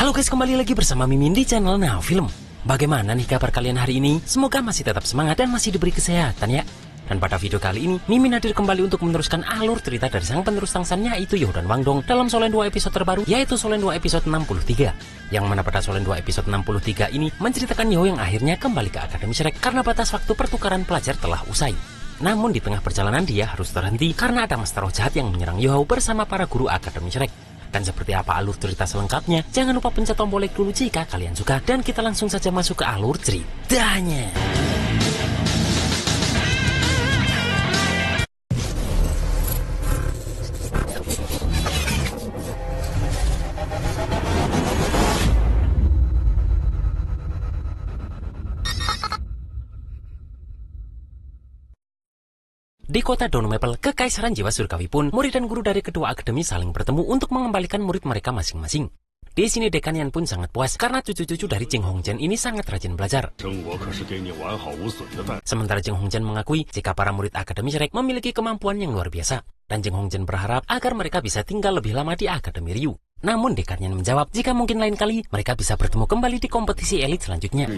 Halo guys, kembali lagi bersama Mimin di channel Now Film. Bagaimana nih kabar kalian hari ini? Semoga masih tetap semangat dan masih diberi kesehatan ya. Dan pada video kali ini, Mimin hadir kembali untuk meneruskan alur cerita dari sang penerus tangsannya yaitu Yoho dan Wang Dong dalam Solen 2 episode terbaru yaitu Solen 2 episode 63. Yang mana pada Solen 2 episode 63 ini menceritakan Yoho yang akhirnya kembali ke Akademi Shrek karena batas waktu pertukaran pelajar telah usai. Namun di tengah perjalanan dia harus terhenti karena ada Master Roh jahat yang menyerang Yoho bersama para guru Akademi Shrek. Dan seperti apa alur cerita selengkapnya, jangan lupa pencet tombol like dulu jika kalian suka. Dan kita langsung saja masuk ke alur ceritanya. Di kota Dono Maple, Kekaisaran Jiwa Surgawi pun, murid dan guru dari kedua akademi saling bertemu untuk mengembalikan murid mereka masing-masing. Di sini Dekan Yan pun sangat puas karena cucu-cucu dari Jing Hongzhen ini sangat rajin belajar. Sementara Jing Hongzhen mengakui jika para murid Akademi Shrek memiliki kemampuan yang luar biasa. Dan Jing Hongzhen berharap agar mereka bisa tinggal lebih lama di Akademi Ryu. Namun Dekan Yan menjawab jika mungkin lain kali mereka bisa bertemu kembali di kompetisi elit selanjutnya.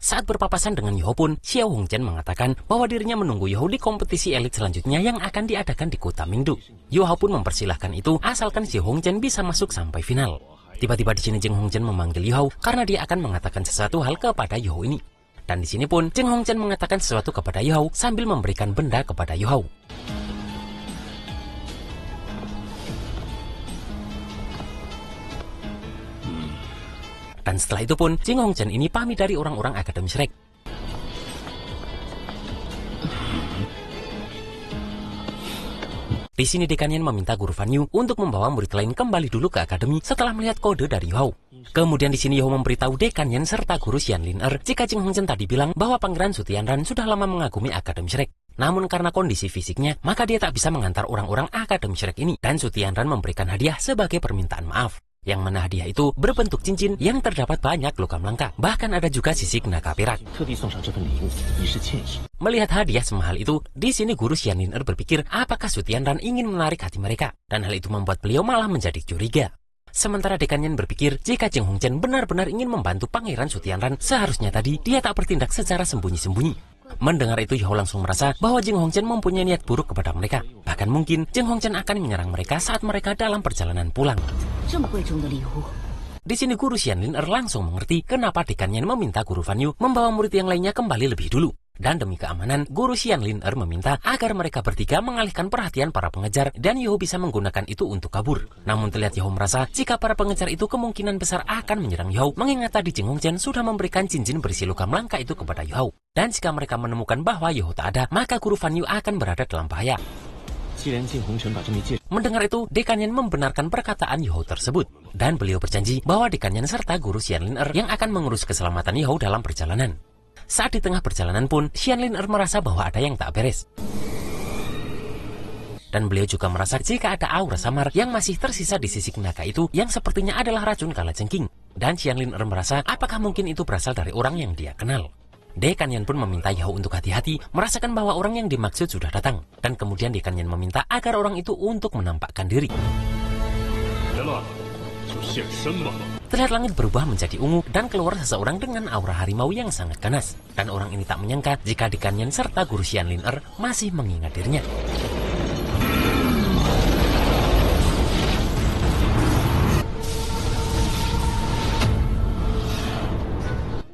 Saat berpapasan dengan Yoho pun, Xiao Hongzhen mengatakan bahwa dirinya menunggu Yoho di kompetisi elit selanjutnya yang akan diadakan di kota Mingdu. Yoho pun mempersilahkan itu asalkan Xiao Hongzhen bisa masuk sampai final. Tiba-tiba di sini Jing Hongzhen memanggil Yoho karena dia akan mengatakan sesuatu hal kepada Yoho ini. Dan di sini pun Jing Hongzhen mengatakan sesuatu kepada Yoho sambil memberikan benda kepada Yoho. Dan setelah itu pun, Jing Hongzhen ini pamit dari orang-orang Akademi Shrek. Di sini Dekan Yan meminta Guru Fan Yu untuk membawa murid lain kembali dulu ke akademi setelah melihat kode dari Yoho. Kemudian di sini Yoho memberitahu Dekan Yan serta Guru Xian Lin jika Jing Hongzhen tadi bilang bahwa Pangeran Su Tianran sudah lama mengagumi Akademi Shrek. Namun karena kondisi fisiknya, maka dia tak bisa mengantar orang-orang Akademi Shrek ini. Dan Su Tianran memberikan hadiah sebagai permintaan maaf. Yang mana hadiah itu berbentuk cincin yang terdapat banyak logam langka. Bahkan ada juga sisik naga perak. Melihat hadiah semahal itu, di sini Guru Xian Lin berpikir apakah Su Tianran ingin menarik hati mereka. Dan hal itu membuat beliau malah menjadi curiga. Sementara Dekan Yan berpikir jika Jing Hongzhen benar-benar ingin membantu Pangeran Su Tianran, seharusnya tadi dia tak bertindak secara sembunyi-sembunyi. Mendengar itu Yoho langsung merasa bahwa Jing Hongzhen mempunyai niat buruk kepada mereka. Bahkan mungkin Jing Hongzhen akan menyerang mereka saat mereka dalam perjalanan pulang. Di sini Guru Xian Lin langsung mengerti kenapa Dekan Yan meminta Guru Fan Yu membawa murid yang lainnya kembali lebih dulu. Dan demi keamanan, Guru Xian Lin meminta agar mereka bertiga mengalihkan perhatian para pengejar dan Yoho bisa menggunakan itu untuk kabur. Namun terlihat Yoho merasa jika para pengejar itu kemungkinan besar akan menyerang Yoho, mengingat tadi Jing Hongzhen sudah memberikan cincin berisi logam langka itu kepada Yoho. Dan jika mereka menemukan bahwa Yoho tak ada, maka Guru Fan Yu akan berada dalam bahaya. Mendengar itu, Dekan Yan membenarkan perkataan Yoho tersebut. Dan beliau berjanji bahwa Dekan Yan serta Guru Xian Lin yang akan mengurus keselamatan Yoho dalam perjalanan. Saat di tengah perjalanan pun, Xian Lin merasa bahwa ada yang tak beres. Dan beliau juga merasa jika ada aura samar yang masih tersisa di sisik naga itu yang sepertinya adalah racun kalajengking. Dan Xian Lin merasa apakah mungkin itu berasal dari orang yang dia kenal. Dekan Yan pun meminta Yoho untuk hati-hati, merasakan bahwa orang yang dimaksud sudah datang. Dan kemudian Dekan Yan meminta agar orang itu untuk menampakkan diri. Terlihat langit berubah menjadi ungu dan keluar seseorang dengan aura harimau yang sangat ganas. Dan orang ini tak menyangka jika Dekan Yan serta Guru Xian Lin masih mengingat dirinya.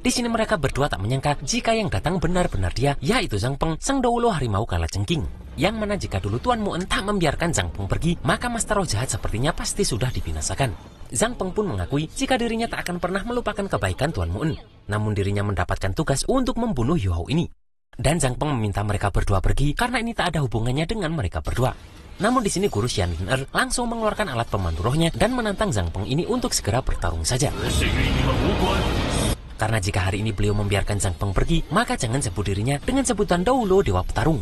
Di sini mereka berdua tak menyangka jika yang datang benar-benar dia, yaitu Zhang Peng, sang Doulo harimau kalajengking. Yang mana jika dulu Tuan Mu'en tak membiarkan Zhang Peng pergi, maka Master Roh jahat sepertinya pasti sudah dibinasakan. Zhang Peng pun mengakui jika dirinya tak akan pernah melupakan kebaikan Tuan Mu'en. Namun dirinya mendapatkan tugas untuk membunuh Yoho ini. Dan Zhang Peng meminta mereka berdua pergi karena ini tak ada hubungannya dengan mereka berdua. Namun di sini Guru Xian Lin langsung mengeluarkan alat pemandu rohnya dan menantang Zhang Peng ini untuk segera bertarung saja. Karena jika hari ini beliau membiarkan Zhang Peng pergi, maka jangan sebut dirinya dengan sebutan Doulo Dewa Petarung.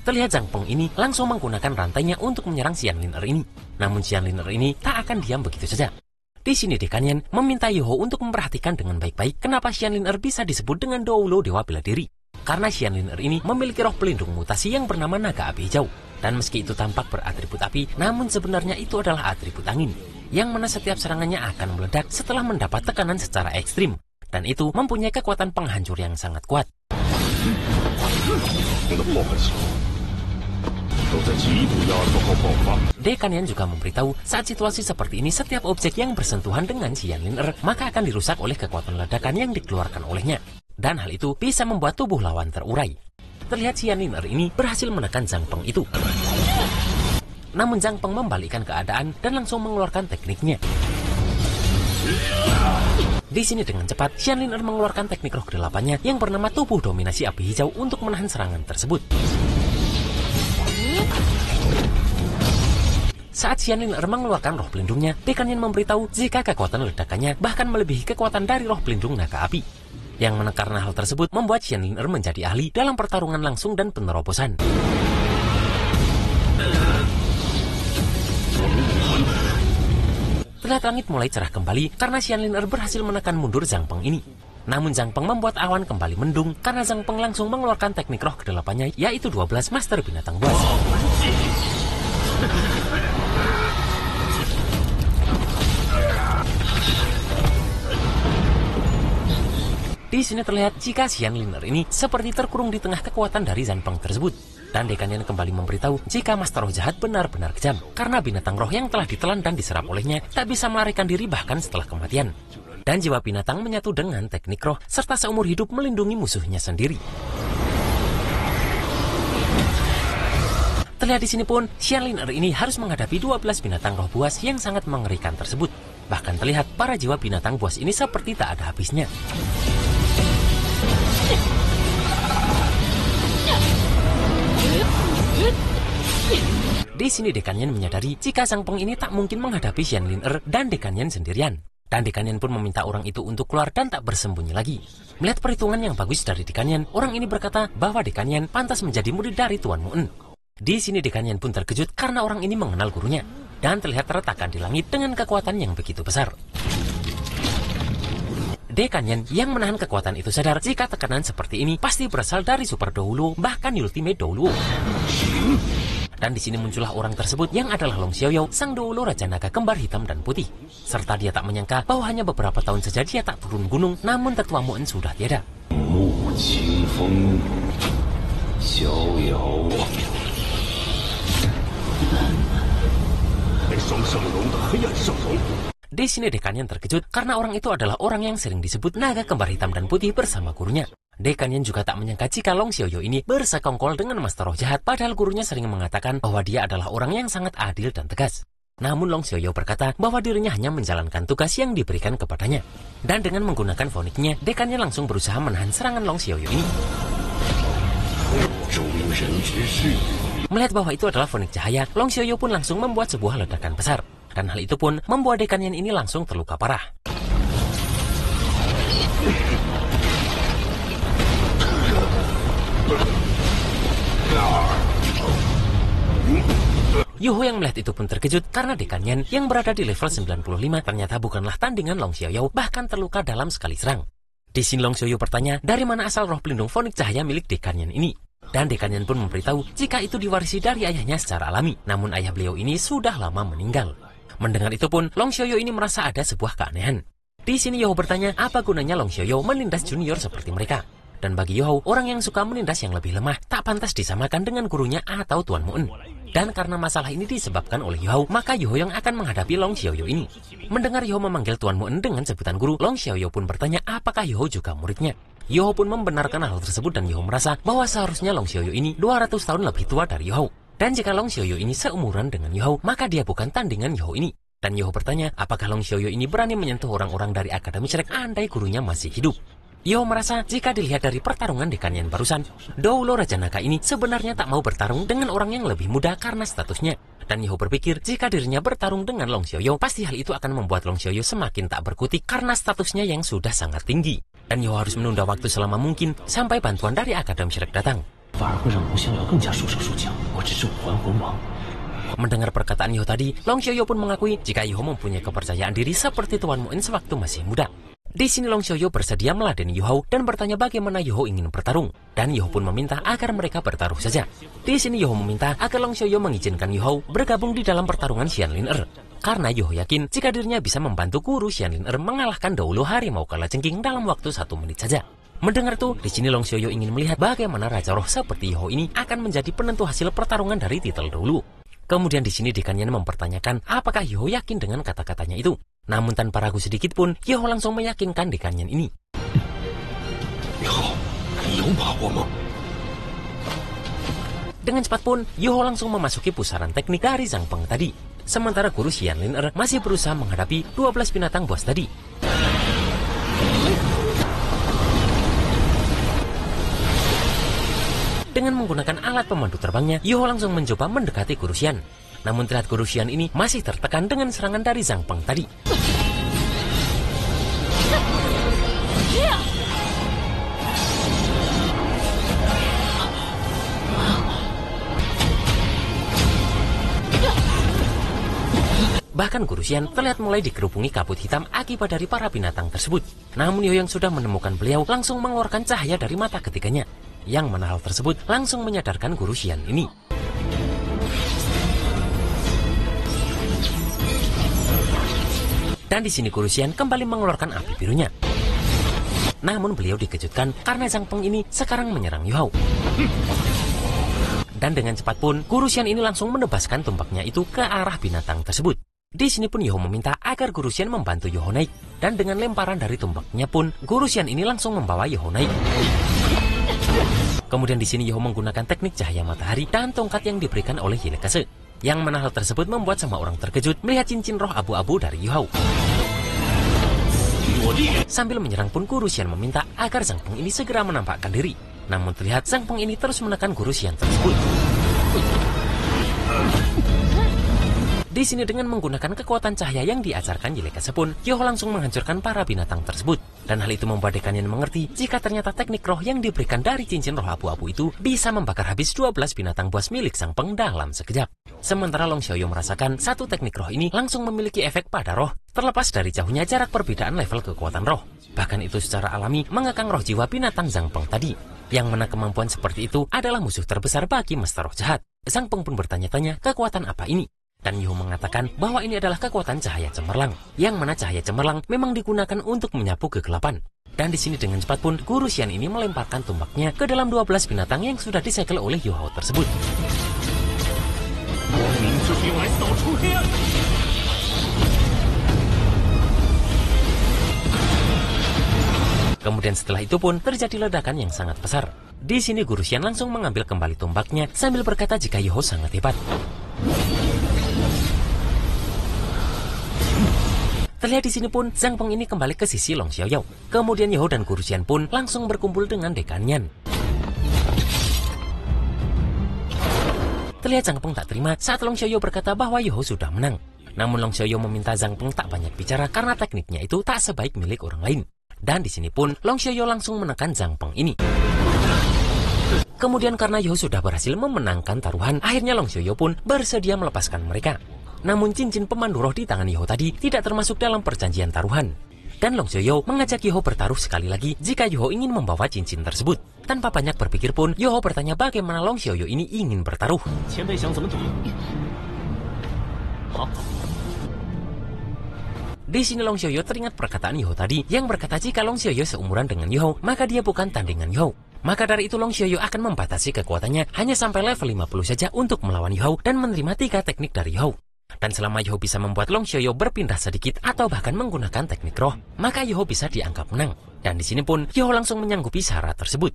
Terlihat Zhang Peng ini langsung menggunakan rantainya untuk menyerang Xian Lin ini. Namun Xian Lin ini tak akan diam begitu saja. Di sini Dekan Yan meminta Yoho untuk memperhatikan dengan baik-baik kenapa Xian Lin bisa disebut dengan Doulo Dewa Bela Diri. Karena Xian Lin ini memiliki roh pelindung mutasi yang bernama naga api hijau. Dan meski itu tampak beratribut api, namun sebenarnya itu adalah atribut angin, yang mana setiap serangannya akan meledak setelah mendapat tekanan secara ekstrim. Dan itu mempunyai kekuatan penghancur yang sangat kuat. Dekanian juga memberitahu saat situasi seperti ini setiap objek yang bersentuhan dengan Xianlin maka akan dirusak oleh kekuatan ledakan yang dikeluarkan olehnya. Dan hal itu bisa membuat tubuh lawan terurai. Terlihat Xianlin ini berhasil menekan Zhang Peng itu. Namun Zhang Peng membalikkan keadaan dan langsung mengeluarkan tekniknya. Di sini dengan cepat, Xianlin mengeluarkan teknik roh ke-8-nya yang bernama tubuh dominasi api hijau untuk menahan serangan tersebut. Saat Xianlin mengeluarkan roh pelindungnya, Dekanian memberitahu jika kekuatan ledakannya bahkan melebihi kekuatan dari roh pelindung naga api. Yang mana karena hal tersebut membuat Xianlin menjadi ahli dalam pertarungan langsung dan penerobosan. Terlihat langit mulai cerah kembali karena Xianlin berhasil menekan mundur Zhang Peng ini. Namun Zhang Peng membuat awan kembali mendung karena Zhang Peng langsung mengeluarkan teknik roh ke-8-nya, yaitu 12 Master Binatang Buas. Di sini terlihat jika Xianlin ini seperti terkurung di tengah kekuatan dari Zhang Peng tersebut. Dan Dekanian kembali memberitahu jika Master Roh jahat benar-benar kejam, karena binatang roh yang telah ditelan dan diserap olehnya tak bisa melarikan diri bahkan setelah kematian. Dan jiwa binatang menyatu dengan teknik roh, serta seumur hidup melindungi musuhnya sendiri. Terlihat di sini pun, Xianlin ini harus menghadapi 12 binatang roh buas yang sangat mengerikan tersebut. Bahkan terlihat para jiwa binatang buas ini seperti tak ada habisnya. Di sini Dekanian menyadari jika Zhang Peng ini tak mungkin menghadapi Xianlin dan Dekanian sendirian. Dan Dekanian pun meminta orang itu untuk keluar dan tak bersembunyi lagi. Melihat perhitungan yang bagus dari Dekanian, orang ini berkata bahwa Dekanian pantas menjadi murid dari Tuan Mu'en. Di sini Dekanian pun terkejut karena orang ini mengenal gurunya. Dan terlihat terletakkan di langit dengan kekuatan yang begitu besar. Dekanian yang menahan kekuatan itu sadar jika tekanan seperti ini pasti berasal dari Super Douluo, bahkan Ultimate Douluo. Dan di sini muncullah orang tersebut yang adalah Long Xiaoyao, sang Douluo Raja Naga kembar hitam dan putih. Serta dia tak menyangka bahwa hanya beberapa tahun saja dia tak turun gunung, namun tetua Mu'en sudah tiada. Di sini Dekanian terkejut karena orang itu adalah orang yang sering disebut naga kembar hitam dan putih bersama gurunya. Dekanian juga tak menyangka jika Long Xiaoyao ini bersekongkol dengan Master Roh jahat, padahal gurunya sering mengatakan bahwa dia adalah orang yang sangat adil dan tegas. Namun Long Xiaoyao berkata bahwa dirinya hanya menjalankan tugas yang diberikan kepadanya. Dan dengan menggunakan foniknya, Dekanian langsung berusaha menahan serangan Long Xiaoyao ini. Melihat bahwa itu adalah fonik cahaya, Long Xiaoyao pun langsung membuat sebuah ledakan besar. Dan hal itu pun membuat Dekanian ini langsung terluka parah. Yuho yang melihat itu pun terkejut karena Dekanian yang berada di level 95 ternyata bukanlah tandingan Long Xiaoyao, bahkan terluka dalam sekali serang. Di sini Long Xiaoyao bertanya dari mana asal roh pelindung fonik cahaya milik Dekanian ini. Dan Dekanian pun memberitahu jika itu diwarisi dari ayahnya secara alami, namun ayah beliau ini sudah lama meninggal. Mendengar itu pun, Long Xiaoyao ini merasa ada sebuah keanehan. Di sini Yuho bertanya apa gunanya Long Xiaoyao menindas junior seperti mereka. Dan bagi Yuho, orang yang suka menindas yang lebih lemah tak pantas disamakan dengan gurunya atau Tuan Mu'en. Dan karena masalah ini disebabkan oleh Yuho, maka Yuho yang akan menghadapi Long Xiaoyao ini. Mendengar Yuho memanggil Tuan Mu'en dengan sebutan guru, Long Xiaoyao pun bertanya apakah Yuho juga muridnya. Yuho pun membenarkan hal tersebut dan Yuho merasa bahwa seharusnya Long Xiaoyao ini 200 tahun lebih tua dari Yuho. Dan jika Long Xiaoyao ini seumuran dengan Yuho, maka dia bukan tandingan Yuho ini. Dan Yuho bertanya apakah Long Xiaoyao ini berani menyentuh orang-orang dari Akademi Shrek andai gurunya masih hidup. Yuho merasa jika dilihat dari pertarungan Dekanian barusan, Douluo Raja Naga ini sebenarnya tak mau bertarung dengan orang yang lebih muda karena statusnya. Dan Yuho berpikir jika dirinya bertarung dengan Long Xiaoyao, pasti hal itu akan membuat Long Xiaoyao semakin tak berkutik karena statusnya yang sudah sangat tinggi. Dan Yuho harus menunda waktu selama mungkin sampai bantuan dari Akademi Shrek datang. Mendengar perkataan Yuho tadi, Long Xiaoyao pun mengakui jika Yuho mempunyai kepercayaan diri seperti Tuan Mu'en sewaktu masih muda. Di sini Long Xiaoyu bersedia meladeni Yu Hao dan bertanya bagaimana Yu Hao ingin bertarung. Dan Yu Hao pun meminta agar mereka bertaruh saja. Di sini Yu Hao meminta agar Long Xiaoyu mengizinkan Yu Hao bergabung di dalam pertarungan Xianlin Er. Karena Yu Hao yakin jika dirinya bisa membantu guru Xianlin Er mengalahkan dahulu harimau kalajengking dalam waktu 1 menit saja. Mendengar itu, di sini Long Xiaoyu ingin melihat bagaimana Raja Roh seperti Yu Hao ini akan menjadi penentu hasil pertarungan dari titel dahulu. Kemudian di sini Dekan Yan mempertanyakan apakah Yu Hao yakin dengan kata-katanya itu. Namun tanpa ragu sedikit pun, Yu Hao langsung meyakinkan Dekan Yan ini. Dengan cepat pun, Yu Hao langsung memasuki pusaran teknik dari Zhang Peng tadi. Sementara guru Xianlin Er masih berusaha menghadapi 12 binatang buas tadi. Dengan menggunakan alat pemandu terbangnya, Yu Hao langsung mencoba mendekati guru Xian. Namun terlihat guru Xian ini masih tertekan dengan serangan dari Zhang Peng tadi. Bahkan guru Xian terlihat mulai dikerubungi kabut hitam akibat dari para binatang tersebut. Namun Yu Hao yang sudah menemukan beliau langsung mengeluarkan cahaya dari mata ketiganya. Yang mana hal tersebut langsung menyadarkan guru Xian ini. Dan di sini guru Xian kembali mengeluarkan api birunya. Namun beliau dikejutkan karena Zhang Peng ini sekarang menyerang Yu Hao. Dan dengan cepat pun guru Xian ini langsung menebaskan tombaknya itu ke arah binatang tersebut. Di sini pun Yu Hao meminta agar guru Xian membantu Yu Hao naik. Dan dengan lemparan dari tombaknya pun guru Xian ini langsung membawa Yu Hao naik. Kemudian di sini Yu Hao menggunakan teknik cahaya matahari dan tongkat yang diberikan oleh Hilekase. Yang mana hal tersebut membuat semua orang terkejut melihat cincin roh abu-abu dari Yu Hao. Sambil menyerang pun guru Xian meminta agar Zhang Peng ini segera menampakkan diri. Namun terlihat Zhang Peng ini terus menekan guru Xian tersebut. Di sini dengan menggunakan kekuatan cahaya yang diajarkan Hilekase pun, Yu Hao langsung menghancurkan para binatang tersebut. Dan hal itu membuat Dekan Yan mengerti jika ternyata teknik roh yang diberikan dari cincin roh abu-abu itu bisa membakar habis 12 binatang buas milik Zhang Peng dalam sekejap. Sementara Long Xiaoyu merasakan satu teknik roh ini langsung memiliki efek pada roh, terlepas dari jauhnya jarak perbedaan level kekuatan roh. Bahkan itu secara alami mengekang roh jiwa binatang Zhang Peng tadi. Yang mana kemampuan seperti itu adalah musuh terbesar bagi Master Roh Jahat. Zhang Peng pun bertanya-tanya kekuatan apa ini. Dan Yu Hao mengatakan bahwa ini adalah kekuatan cahaya cemerlang, yang mana cahaya cemerlang memang digunakan untuk menyapu kegelapan. Dan di sini dengan cepat pun guru Xian ini melemparkan tombaknya ke dalam 12 binatang yang sudah disegel oleh Yu Hao tersebut. Kemudian setelah itu pun terjadi ledakan yang sangat besar. Di sini guru Xian langsung mengambil kembali tombaknya sambil berkata jika Yu Hao sangat hebat. Terlihat di sini pun Zhang Peng ini kembali ke sisi Long Xiaoyu. Kemudian Yu Hao dan guru Xian pun langsung berkumpul dengan Dekan Yan. Terlihat Zhang Peng tak terima saat Long Xiaoyu berkata bahwa Yu Hao sudah menang. Namun Long Xiaoyu meminta Zhang Peng tak banyak bicara karena tekniknya itu tak sebaik milik orang lain. Dan di sini pun Long Xiaoyu langsung menekan Zhang Peng ini. Kemudian karena Yu Hao sudah berhasil memenangkan taruhan, akhirnya Long Xiaoyu pun bersedia melepaskan mereka. Namun cincin pemandu roh di tangan Yu Hao tadi tidak termasuk dalam perjanjian taruhan. Dan Long Xiaoyu mengajak Yu Hao bertaruh sekali lagi jika Yu Hao ingin membawa cincin tersebut. Tanpa banyak berpikir pun, Yu Hao bertanya bagaimana Long Xiaoyu ini ingin bertaruh. Di sini Long Xiaoyu teringat perkataan Yu Hao tadi yang berkata jika Long Xiaoyu seumuran dengan Yu Hao, maka dia bukan tandingan Yu Hao. Maka dari itu Long Xiaoyu akan membatasi kekuatannya hanya sampai level 50 saja untuk melawan Yu Hao dan menerima 3 teknik dari Yu Hao. Dan selama Yu Hao bisa membuat Long Xiaoyu berpindah sedikit atau bahkan menggunakan teknik roh, maka Yu Hao bisa dianggap menang. Dan di sini pun Yu Hao langsung menyanggupi syarat tersebut.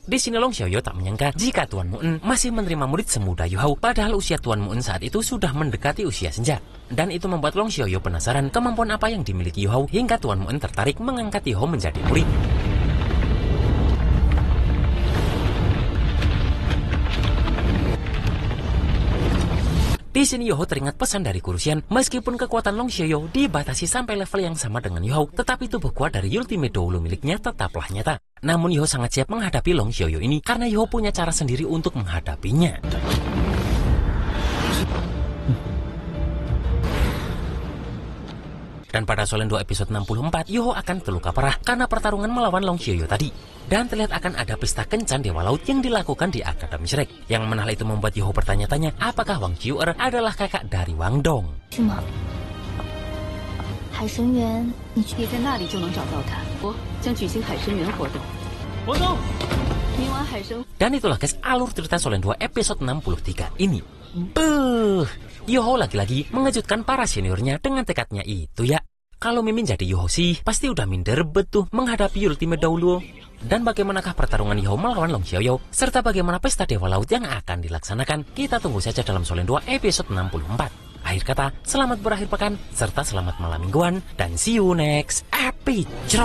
Di sini Long Xiaoyu tak menyangka jika Tuan Mu'en masih menerima murid semuda Yu Hao, padahal usia Tuan Mu'en saat itu sudah mendekati usia senja. Dan itu membuat Long Xiaoyu penasaran kemampuan apa yang dimiliki Yu Hao hingga Tuan Mu'en tertarik mengangkat Yu Hao menjadi murid. Di sini Yu Hao teringat pesan dari guru Xian, meskipun kekuatan Long Xiaoyu dibatasi sampai level yang sama dengan Yu Hao, tetapi tubuh kuat dari ultimate dahulu miliknya tetaplah nyata. Namun Yu Hao sangat siap menghadapi Long Xiaoyu ini karena Yu Hao punya cara sendiri untuk menghadapinya. Dan pada Solen 2 episode 64, Yoho akan terluka parah karena pertarungan melawan Long Xiaoyu tadi. Dan terlihat akan ada pesta kencan Dewa Laut yang dilakukan di Akademi Shrek. Yang mana hal itu membuat Yoho bertanya-tanya apakah Wang Qiu'er adalah kakak dari Wang Dong. 是吗？海神园，你在那里就能找到他。我将举行海神园活动。王东，明晚海神。 Dan itulah guys alur cerita Solen 2 episode 63 ini. Beuh, Yoho lagi-lagi mengejutkan para seniornya dengan tekadnya itu ya. Kalau Mimin jadi Yoho sih, pasti udah minder betul menghadapi Ultimate dahulu. Dan bagaimanakah pertarungan Yoho melawan Long Xiaoyu, serta bagaimana pesta Dewa Laut yang akan dilaksanakan, kita tunggu saja dalam Solen 2 episode 64. Akhir kata, selamat berakhir pekan, serta selamat malam mingguan, dan see you next episode.